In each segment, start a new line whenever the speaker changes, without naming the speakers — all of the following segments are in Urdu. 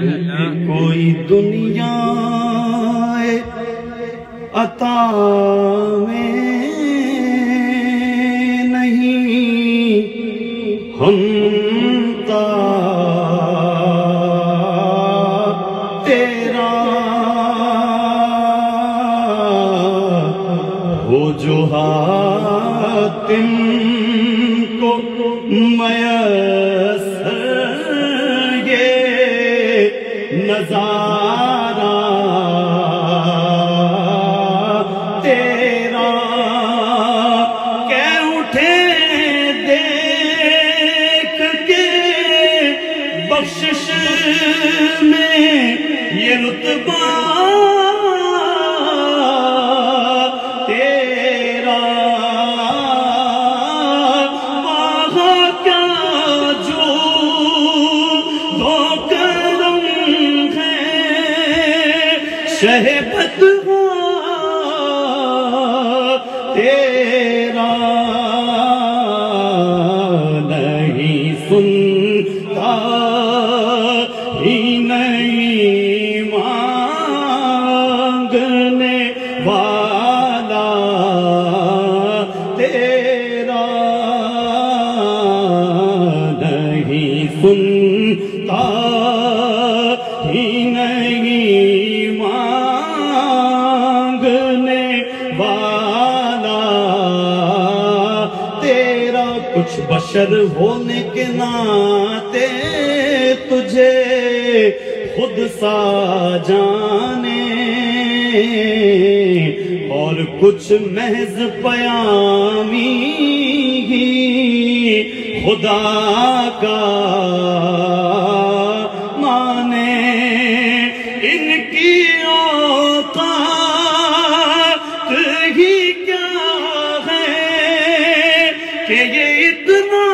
کوئی دنیا عطا میں نہیں، ہم تا تیرا ہو جو حاتم کو میسر یہ نظارہ تیرا، کہہ اٹھے دیکھ کے بخشش میں یہ رتبہ تیرا، وہاں کیا جو دو کرم ہے شہ بدغاں تیرا، نہیں سنتا ہی نہیں مانگنے والا تیرا، نہیں سنتا ہی نہیں مانگنے والا تیرا، کچھ بشر ہونے کے ناطے تجھے خود سا جانے، اور کچھ محض پیامی ہی خدا کا مانے، ان کی اوقات ہی کیا ہے کہ یہ اتنا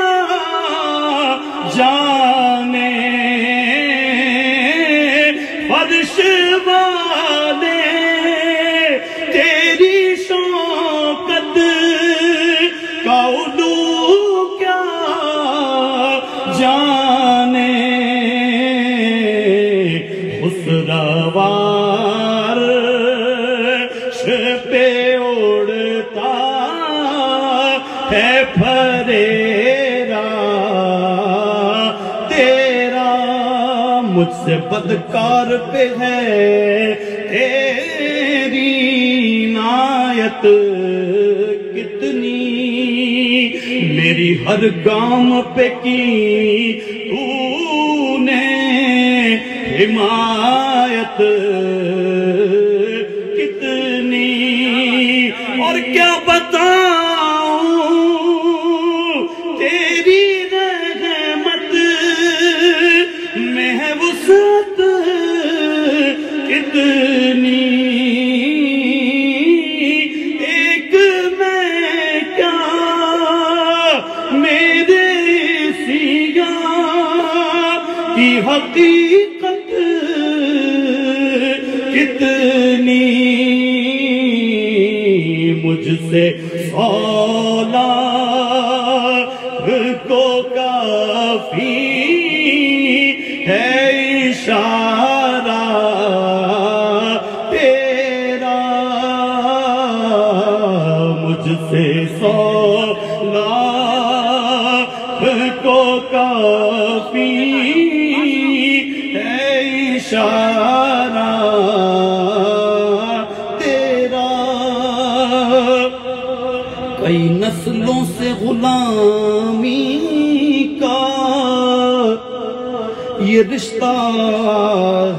جانے، فرش والے تیری شوکت کا علو کیا جانے، خسروار پہ اڑتا ہے پھریرا تیرا، مجھ سے بدکار پہ ہے تیری عنایت کتنی، میری ہر گام پہ کی تو نے حمایت کتنی، اور کیا بتاؤں تیری رحمت میں ہے وسعت کتنی، ایک میں کیا میرے سیاہ کی حقیقت کتنی، مجھ سے 100 لاکھ کو کافی ہے اشارہ تیرا، مجھ سے 100 لاکھ کو کافی ہے اشارہ تیرا، کئی نسلوں سے غلامی کا یہ رشتہ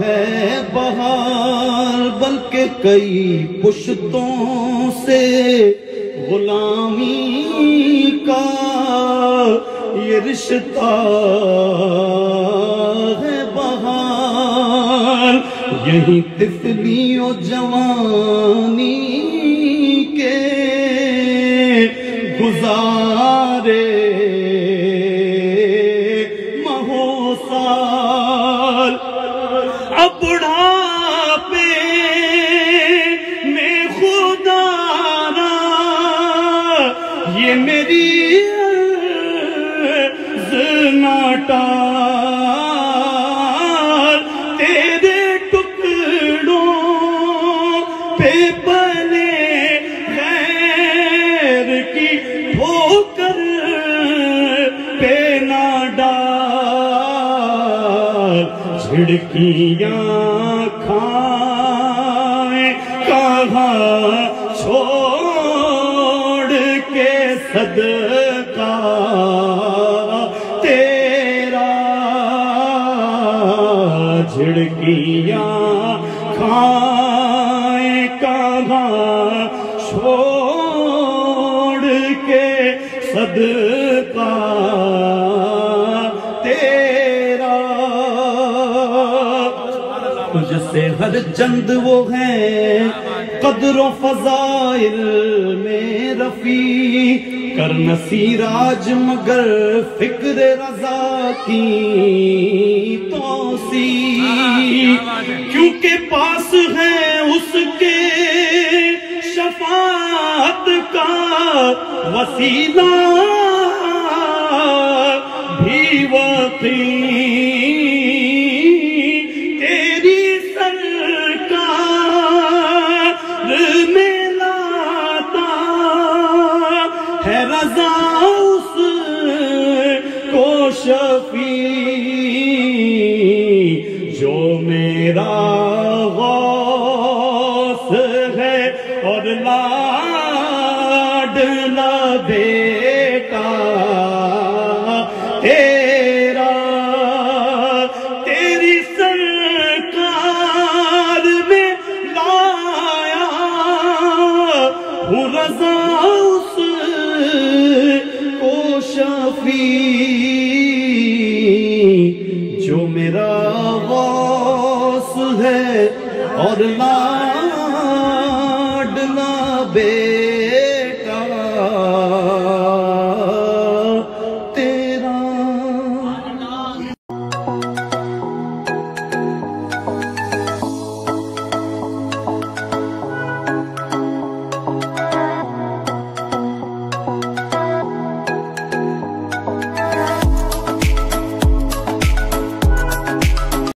ہے بہار، بلکہ کئی پشتوں سے غلامی کا یہ رشتہ ہے بہار، یہی طفلی و جوانی کے گزارے مہوسال، اب بڑھاپے میں خدا را یہ میری عرض نہ ٹال جھڑکیاں کھائیں کہاں چھوڑ کے صدقہ تیرا جھڑکیاں کھائیں کہاں چھوڑ کے صدقہ تیرا تجھ سے ہر چند وہ ہیں قدر و فضائل میں رفیع کر نصیراج مگر فکر رضا کی توسیع کیونکہ پاس ہے اس کے شفاعت کا وسیلہ بھی وقیع تیری سرکار میں لاتا ہے رضا اس کو شفیع جو میرا غوث ہے اور لاڈلا بیٹا تیرا تیری سرکار میں لایا ہوں رضا اس کو شفیع جو میرا غوث ہے اور لاڈلا بیٹا